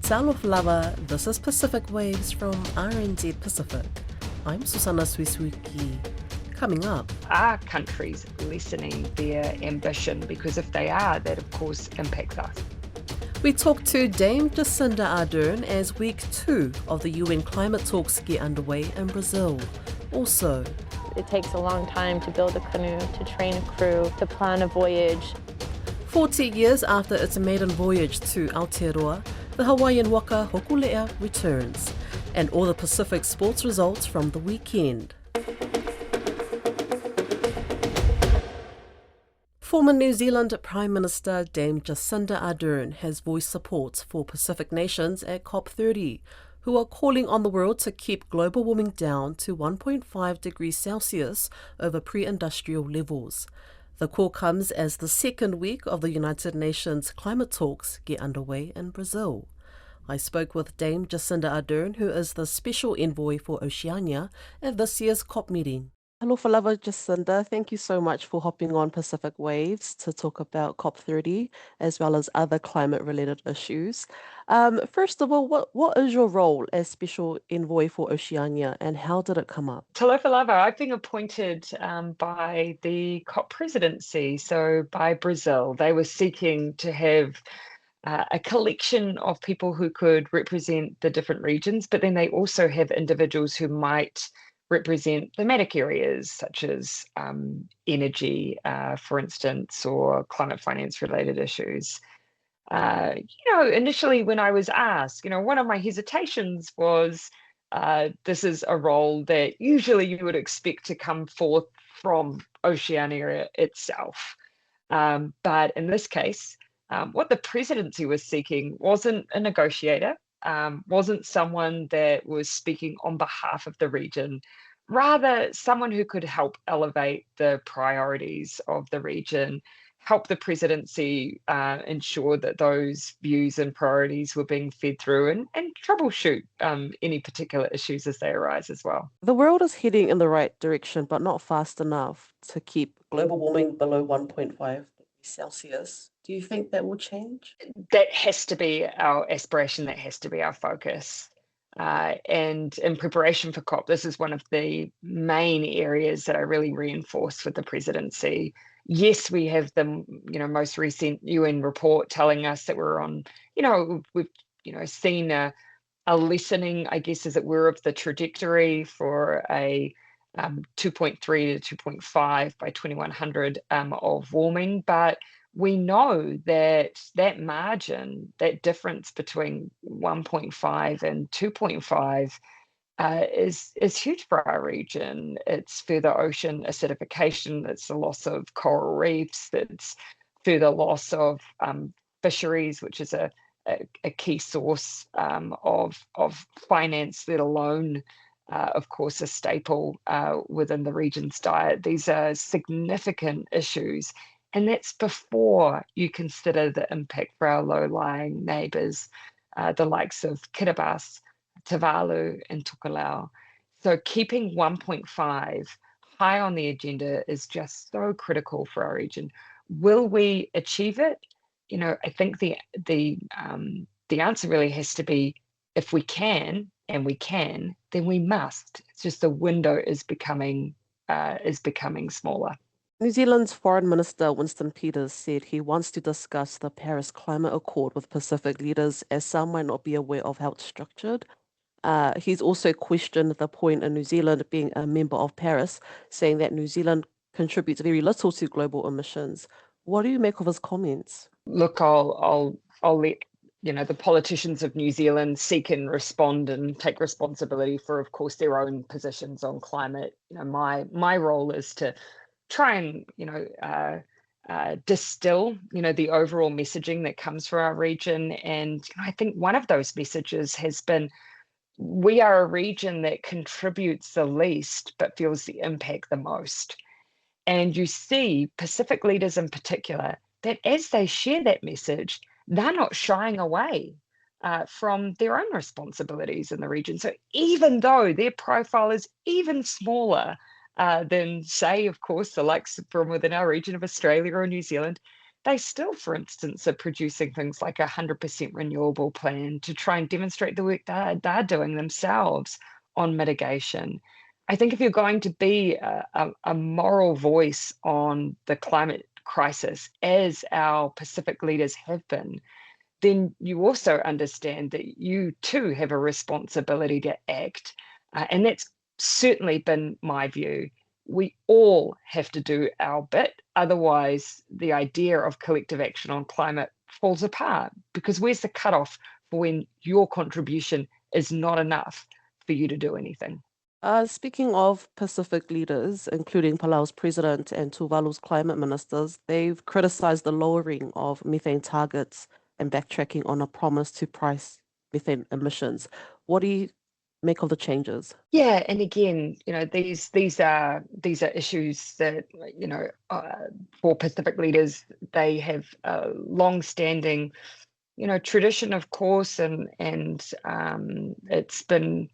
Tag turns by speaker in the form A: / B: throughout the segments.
A: Talof Lava, this is Pacific Waves from RNZ Pacific. I'm Susanna Swiswiki. Coming up,
B: Are countries lessening their ambition? Because if they are, that of course impacts us.
A: we talk to Dame Jacinda Ardern as week 2 of the UN climate talks get underway in Brazil. Also,
C: it takes a long time to build a canoe, to train a crew, to plan a voyage.
A: 40 years after its maiden voyage to Aotearoa, the Hawaiian waka Hokulea returns, and all the Pacific sports results from the weekend. Former New Zealand Prime Minister Dame Jacinda Ardern has voiced support for Pacific nations at COP30, who are calling on the world to keep global warming down to 1.5 degrees Celsius over pre-industrial levels. The call comes as the second week of the United Nations climate talks get underway in Brazil. I spoke with Dame Jacinda Ardern, who is the Special Envoy for Oceania at this year's COP meeting. Hello, Falava Jacinda. Thank you so much for hopping on Pacific Waves to talk about COP30 as well as other climate-related issues. First of all, what is your role as Special Envoy for Oceania and how did it come up?
B: Talofa lava, I've been appointed by the COP presidency, so by Brazil. They were seeking to have a collection of people who could represent the different regions, but then they also have individuals who might represent thematic areas such as energy, for instance, or climate finance related issues. Initially when I was asked, one of my hesitations was this is a role that usually you would expect to come forth from Oceania itself. But in this case, what the presidency was seeking wasn't a negotiator, wasn't someone that was speaking on behalf of the region, rather someone who could help elevate the priorities of the region, help the presidency ensure that those views and priorities were being fed through and troubleshoot any particular issues as they arise as well.
A: The world is heading in the right direction, but not fast enough to keep global warming below 1.5 degrees Celsius. Do you think that will change?
B: That has to be our aspiration, that has to be our focus. And in preparation for COP, this is one of the main areas that I really reinforced with the presidency. Yes, we have the most recent UN report telling us that we're on, we've seen a lessening, I guess, as it were, of the trajectory for a 2.3 to 2.5 by 2100 of warming, but we know that that margin, that difference between 1.5 and 2.5 is huge for our region. It's further ocean acidification, it's the loss of coral reefs, it's further loss of fisheries, which is a key source of finance, let alone of course, a staple within the region's diet. These are significant issues. And that's before you consider the impact for our low-lying neighbours, the likes of Kiribati, Tuvalu, and Tokelau. So keeping 1.5 high on the agenda is just so critical for our region. Will we achieve it? I think the answer really has to be if we can, and we can, then we must. It's just the window is becoming smaller.
A: New Zealand's Foreign Minister Winston Peters said he wants to discuss the Paris Climate Accord with Pacific leaders, as some might not be aware of how it's structured. He's also questioned the point in New Zealand being a member of Paris, saying that New Zealand contributes very little to global emissions. What do you make of his comments?
B: Look, I'll let the politicians of New Zealand seek and respond and take responsibility for, of course, their own positions on climate. My role is to try and distill, the overall messaging that comes from our region. And I think one of those messages has been, we are a region that contributes the least, but feels the impact the most. And you see Pacific leaders in particular, that as they share that message, they're not shying away from their own responsibilities in the region. So even though their profile is even smaller than, say, of course, the likes from within our region of Australia or New Zealand, they still, for instance, are producing things like a 100% renewable plan to try and demonstrate the work they're doing themselves on mitigation. I think if you're going to be a moral voice on the climate crisis, as our Pacific leaders have been, then you also understand that you too have a responsibility to act. And that's certainly been my view. We all have to do our bit. Otherwise, the idea of collective action on climate falls apart, because where's the cutoff for when your contribution is not enough for you to do anything?
A: Speaking of Pacific leaders, including Palau's president and Tuvalu's climate ministers, they've criticized the lowering of methane targets and backtracking on a promise to price methane emissions. What do you make of the changes?
B: Yeah, and again, these are issues that for Pacific leaders, they have a long-standing tradition, of course, and it's been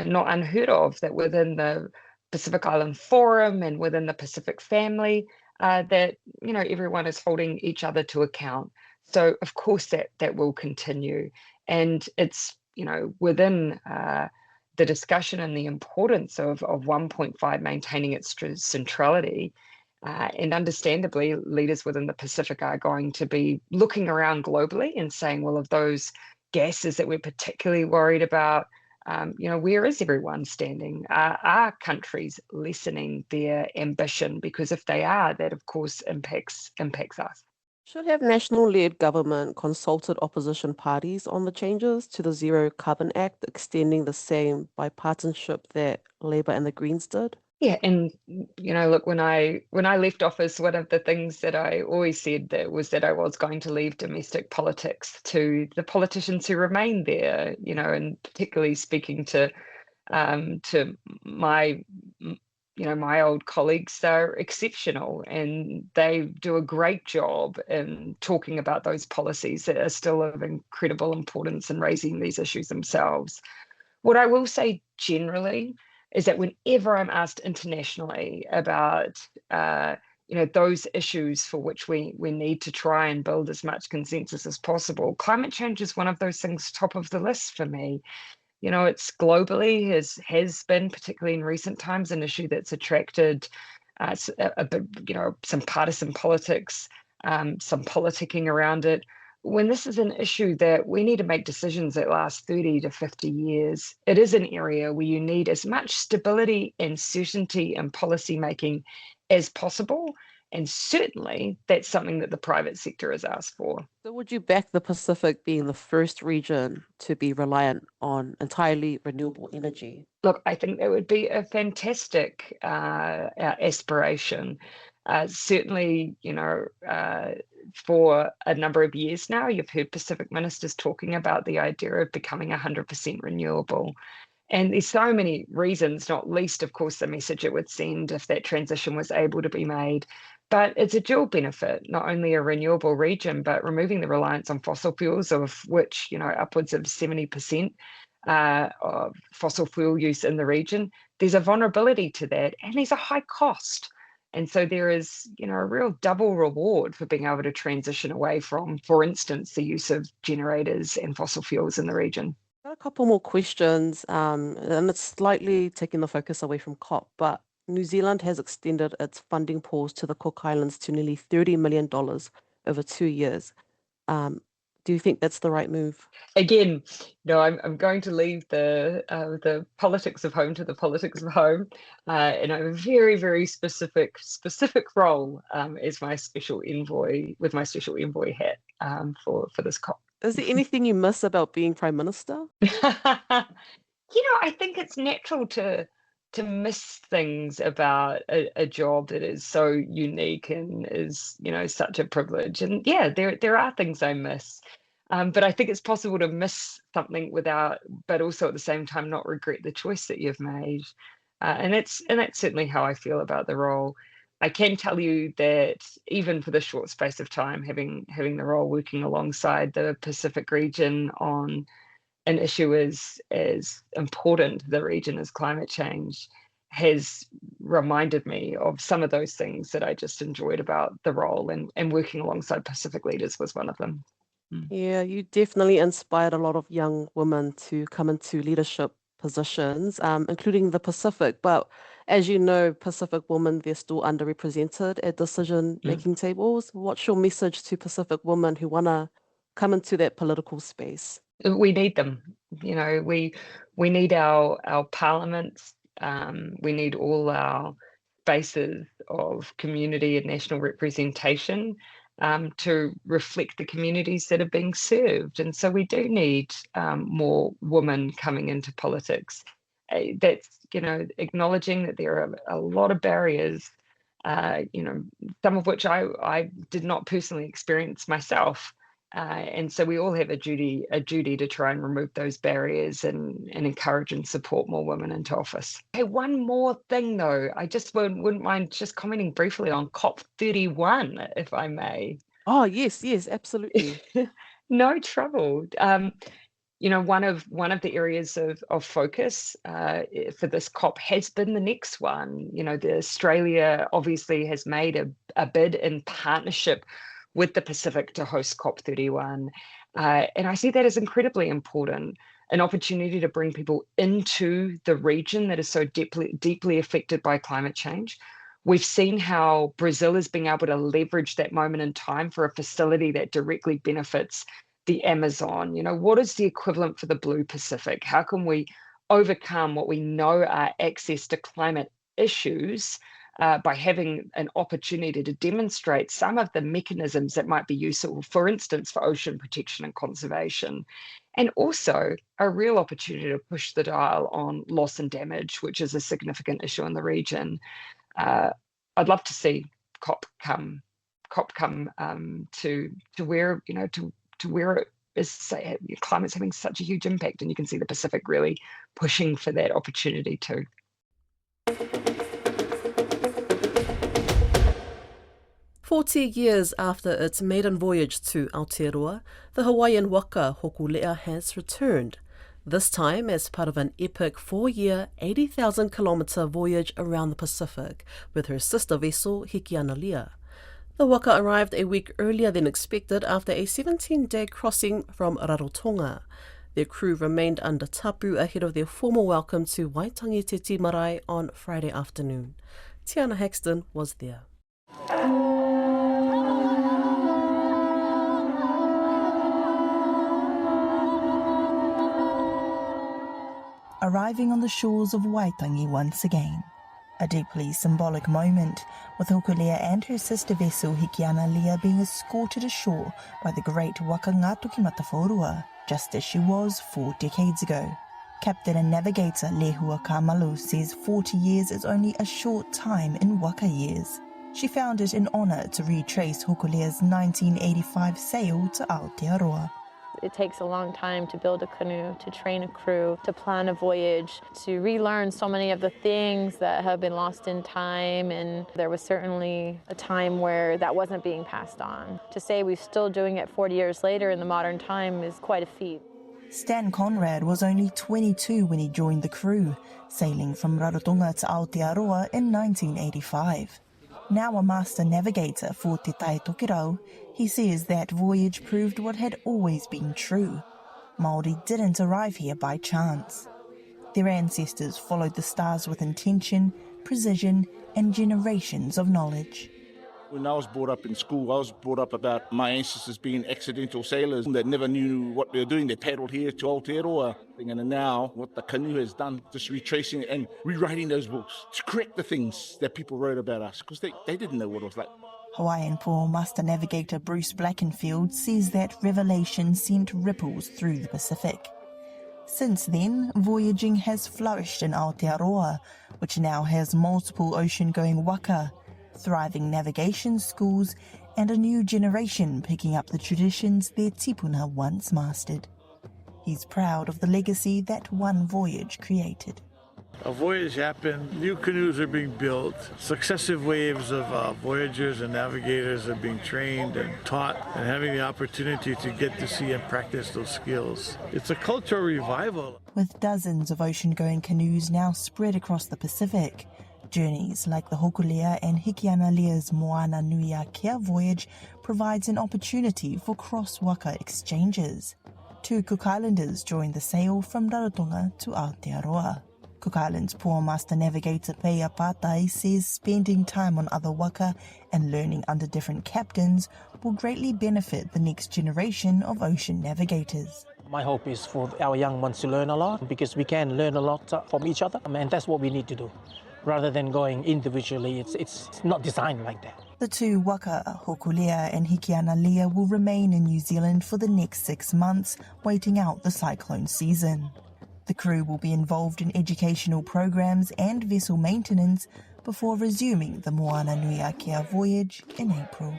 B: not unheard of that within the Pacific Island Forum and within the Pacific family, that everyone is holding each other to account. So of course that will continue, and it's within the discussion and the importance of 1.5 maintaining its centrality. And understandably, leaders within the Pacific are going to be looking around globally and saying, well, of those gases that we're particularly worried about, where is everyone standing? Are countries lessening their ambition? Because if they are, that of course impacts us.
A: Should have national-led government consulted opposition parties on the changes to the Zero Carbon Act, extending the same bipartisanship that Labour and the Greens did?
B: Yeah, and look, when I left office, one of the things that I always said was that I was going to leave domestic politics to the politicians who remain there, and particularly speaking to my my old colleagues. Are exceptional, and they do a great job in talking about those policies that are still of incredible importance in raising these issues themselves. What I will say generally is that whenever I'm asked internationally about those issues for which we need to try and build as much consensus as possible, climate change is one of those things top of the list for me. It's globally has been, particularly in recent times, an issue that's attracted a bit, some partisan politics, some politicking around it. When this is an issue that we need to make decisions that last 30 to 50 years, it is an area where you need as much stability and certainty in policy making as possible. And certainly that's something that the private sector has asked for.
A: So would you back the Pacific being the first region to be reliant on entirely renewable energy?
B: Look, I think that would be a fantastic aspiration. Certainly, for a number of years now, you've heard Pacific ministers talking about the idea of becoming 100% renewable. And there's so many reasons, not least, of course, the message it would send if that transition was able to be made. But it's a dual benefit, not only a renewable region, but removing the reliance on fossil fuels, of which, upwards of 70% of fossil fuel use in the region. There's a vulnerability to that, and there's a high cost. And so there is, a real double reward for being able to transition away from, for instance, the use of generators and fossil fuels in the region.
A: Got a couple more questions, and it's slightly taking the focus away from COP, but New Zealand has extended its funding pause to the Cook Islands to nearly $30 million over 2 years. Do you think that's the right move?
B: Again, I'm going to leave the politics of home to the politics of home, and I have a very, very specific role as my special envoy, with my special envoy hat for this COP.
A: Is there anything you miss about being Prime Minister?
B: I think it's natural to miss things about a job that is so unique and is, such a privilege. And yeah, there are things I miss. But I think it's possible to miss something but also at the same time not regret the choice that you've made. And that's certainly how I feel about the role. I can tell you that even for the short space of time, having the role working alongside the Pacific region on an issue as important to the region as climate change, has reminded me of some of those things that I just enjoyed about the role, and working alongside Pacific leaders was one of them.
A: Yeah, you definitely inspired a lot of young women to come into leadership positions, including the Pacific. But as you know, Pacific women, they're still underrepresented at decision-making tables. What's your message to Pacific women who want to come into that political space?
B: We need them. We need our parliaments. We need all our spaces of community and national representation to reflect the communities that are being served. And so we do need more women coming into politics. That's acknowledging that there are a lot of barriers. Some of which I did not personally experience myself. And so we all have a duty to try and remove those barriers and encourage and support more women into office. Hey, one more thing though, I just wouldn't mind just commenting briefly on COP31, if I may.
A: Oh, yes, absolutely.
B: No trouble. One of the areas of focus for this COP has been the next one. The Australia obviously has made a bid in partnership with the Pacific to host COP31. And I see that as incredibly important, an opportunity to bring people into the region that is so deeply affected by climate change. We've seen how Brazil is being able to leverage that moment in time for a facility that directly benefits the Amazon. What is the equivalent for the Blue Pacific? How can we overcome what we know are access to climate issues by having an opportunity to demonstrate some of the mechanisms that might be useful, for instance, for ocean protection and conservation, and also a real opportunity to push the dial on loss and damage, which is a significant issue in the region. I'd love to see COP come to where to where it is. Climate's having such a huge impact, and you can see the Pacific really pushing for that opportunity too.
A: 40 years after its maiden voyage to Aotearoa, the Hawaiian waka Hokulea has returned, this time as part of an epic 4-year, 80,000-kilometre voyage around the Pacific with her sister vessel Hikianalia. The waka arrived a week earlier than expected after a 17-day crossing from Rarotonga. Their crew remained under tapu ahead of their formal welcome to Waitangi Te Timarai on Friday afternoon. Tiana Haxton was there.
D: Arriving on the shores of Waitangi once again. A deeply symbolic moment, with Hokulea and her sister vessel Hikianalia being escorted ashore by the great waka Ngā Toki Matawhorua, just as she was 4 decades ago. Captain and navigator Lehua Kamalu says 40 years is only a short time in waka years. She found it an honour to retrace Hokulea's 1985 sail to Aotearoa.
C: It takes a long time to build a canoe, to train a crew, to plan a voyage, to relearn so many of the things that have been lost in time, and there was certainly a time where that wasn't being passed on. To say we're still doing it 40 years later in the modern time is quite a feat.
D: Stan Conrad was only 22 when he joined the crew, sailing from Rarotonga to Aotearoa in 1985. Now a master navigator for Te Tai Tokirau, he says that voyage proved what had always been true. Māori didn't arrive here by chance. Their ancestors followed the stars with intention, precision, and generations of knowledge.
E: When I was brought up in school, I was brought up about my ancestors being accidental sailors that never knew what they were doing. They paddled here to Aotearoa. And now what the canoe has done, just retracing and rewriting those books to correct the things that people wrote about us, because they didn't know what it was like.
D: Hawaiian Paul Master Navigator Bruce Blackenfield says that revelation sent ripples through the Pacific. Since then, voyaging has flourished in Aotearoa, which now has multiple ocean-going waka, thriving navigation schools, and a new generation picking up the traditions their tipuna once mastered. He's proud of the legacy that one voyage created.
F: A voyage happened, new canoes are being built, successive waves of voyagers and navigators are being trained and taught and having the opportunity to get to see and practice those skills. It's a cultural revival.
D: With dozens of ocean-going canoes now spread across the Pacific, journeys like the Hokulea and Hikianalia's Moana Nui a Kea voyage provides an opportunity for cross-waka exchanges. 2 Cook Islanders joined the sail from Rarotonga to Aotearoa. Cook Islands Poor Master Navigator Peia Patai says spending time on other waka and learning under different captains will greatly benefit the next generation of ocean navigators.
G: My hope is for our young ones to learn a lot, because we can learn a lot from each other, and that's what we need to do. Rather than going individually, it's not designed like that.
D: The 2 waka, Hokulea and Hikianalia, will remain in New Zealand for the next 6 months, waiting out the cyclone season. The crew will be involved in educational programs and vessel maintenance before resuming the Moana Nui a Kea voyage in April.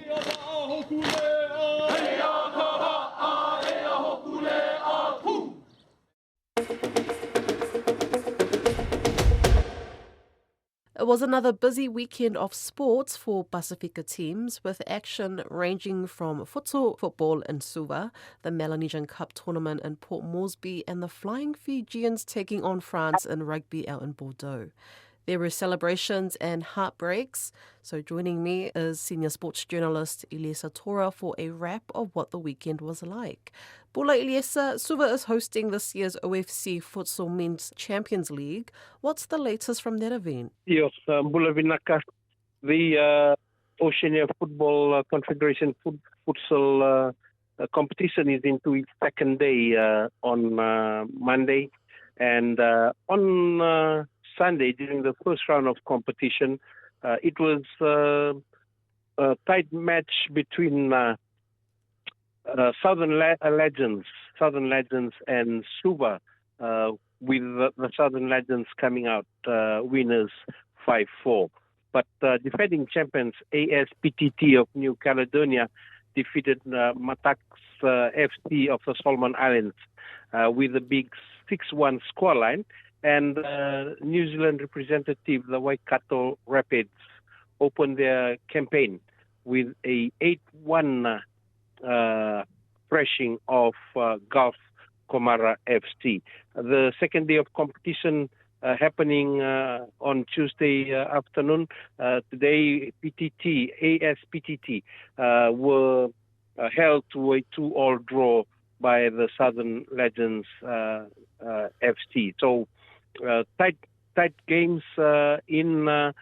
A: It was another busy weekend of sports for Pasifika teams, with action ranging from futsal football in Suva, the Melanesian Cup tournament in Port Moresby, and the Flying Fijians taking on France in rugby out in Bordeaux. There were celebrations and heartbreaks, so joining me is senior sports journalist Iliesa Tora for a wrap of what the weekend was like. Bula Iliesa, Suva is hosting this year's OFC Futsal Men's Champions League. What's the latest from that event?
H: Yes, Bula Vinaka, the Oceania Football Confederation Futsal competition is into its second day on Monday. And on Sunday, during the first round of competition, it was a tight match between Southern Legends and Suva, with the Southern Legends coming out winners 5-4. But defending champions ASPTT of New Caledonia defeated Mataks FC of the Solomon Islands with a big 6-1 scoreline. And New Zealand representative, the Waikato Rapids, opened their campaign with a 8-1 thrashing of Gulf Komara FC. The second day of competition happening on Tuesday afternoon. Today, ASPTT were held to a 2-2 draw by the Southern Legends FC. So tight games in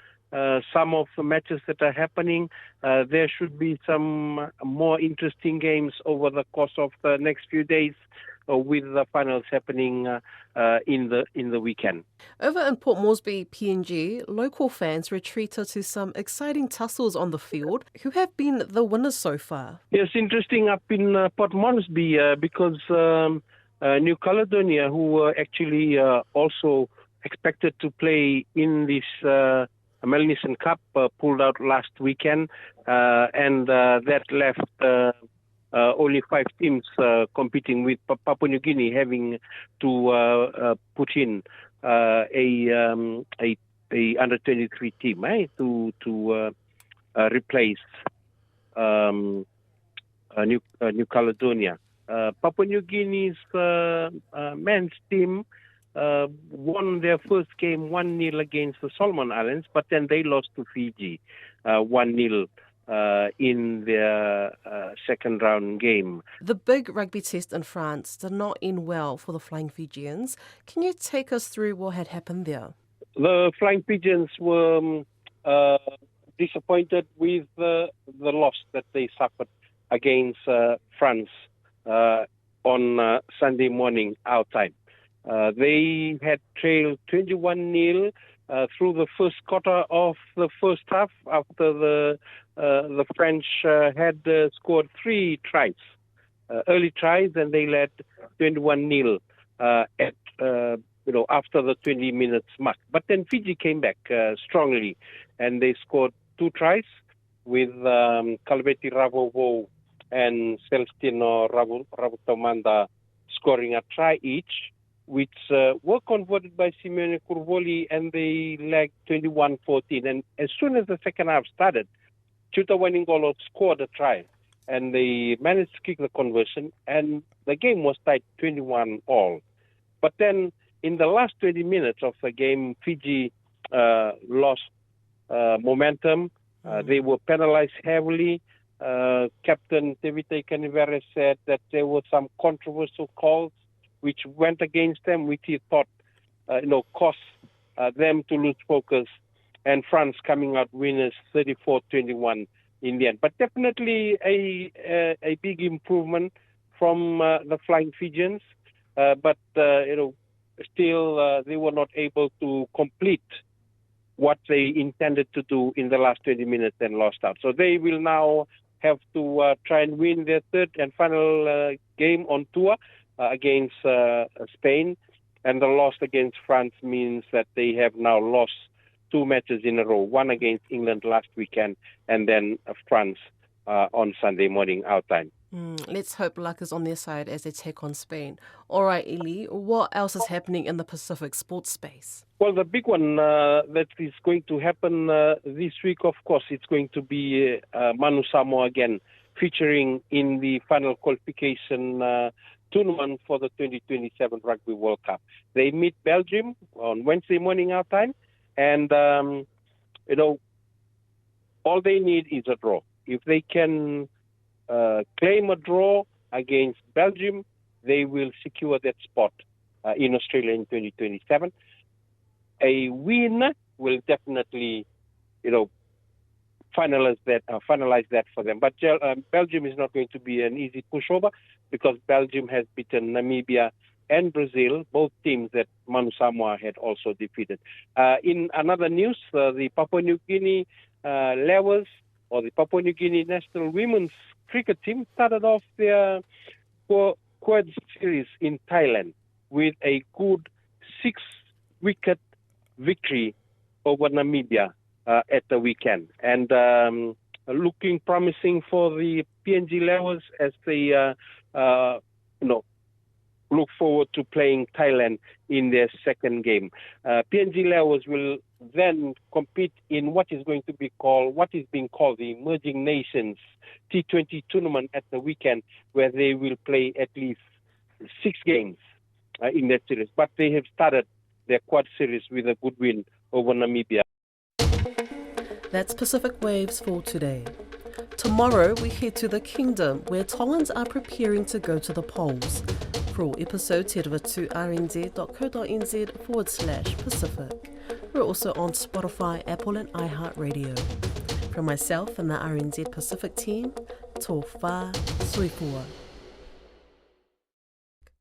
H: some of the matches that are happening. There should be some more interesting games over the course of the next few days, with the finals happening in the weekend.
A: Over in Port Moresby, PNG, local fans retreated to some exciting tussles on the field. Who have been the winners so far?
H: Yes, interesting up in Port Moresby because New Caledonia, who were actually also expected to play in this Melanesian Cup, pulled out last weekend, and that left only 5 teams competing, with Papua New Guinea having to put in a under 23 team to replace New Caledonia. Papua New Guinea's men's team won their first game 1-0 against the Solomon Islands, but then they lost to Fiji 1-0 in their second round game.
A: The big rugby test in France did not end well for the Flying Fijians. Can you take us through what had happened there?
H: The Flying Fijians were disappointed with the loss that they suffered against France on Sunday morning our time. They had trailed 21-0 through the first quarter of the first half, after the French had scored 3 tries, early tries, and they led 21-0 at after the 20 minutes mark. But then Fiji came back strongly, and they scored 2 tries with Kalveti Ravovo and Celestino Ravutomanda scoring a try each. which were converted by Simeone Curvoli, and they lagged 21-14. And as soon as the second half started, Chuta Wainingolo scored a try, and they managed to kick the conversion, and the game was tied 21-all. But then in the last 20 minutes of the game, Fiji lost momentum. They were penalized heavily. Captain Tevite Canivere said that there were some controversial calls which went against them, which he thought cost them to lose focus, and France coming out winners 34-21 in the end. But definitely a big improvement from the Flying Fijians, but still they were not able to complete what they intended to do in the last 20 minutes and lost out. So they will now have to try and win their third and final game on tour against Spain, and the loss against France means that they have now lost 2 matches in a row, one against England last weekend and then France on Sunday morning our time.
A: Let's hope luck is on their side as they take on Spain. All right, Ili, what else is happening in the Pacific sports space?
H: Well, the big one that is going to happen this week, of course, it's going to be Manu Samoa again, featuring in the final qualification tournament for the 2027 Rugby World Cup. They meet Belgium on Wednesday morning our time, and all they need is a draw. If they can claim a draw against Belgium, they will secure that spot in Australia in 2027. A win will definitely, finalize that for them. But Belgium is not going to be an easy pushover, because Belgium has beaten Namibia and Brazil, both teams that Manu Samoa had also defeated. In another news, the Papua New Guinea Levels, or the Papua New Guinea national women's cricket team, started off their quad series in Thailand with a good 6-wicket victory over Namibia at the weekend, and looking promising for the PNG Levels as they look forward to playing Thailand in their second game. PNG Levels will then compete in what is being called the Emerging Nations T20 tournament at the weekend, where they will play at least 6 games in that series. But they have started their quad series with a good win over Namibia.
A: That's Pacific Waves for today. Tomorrow we head to the Kingdom, where Tongans are preparing to go to the polls. For all episodes, head over to rnz.co.nz/Pacific. We're also on Spotify, Apple and iHeartRadio. From myself and the RNZ Pacific team, tō whā, sui fua.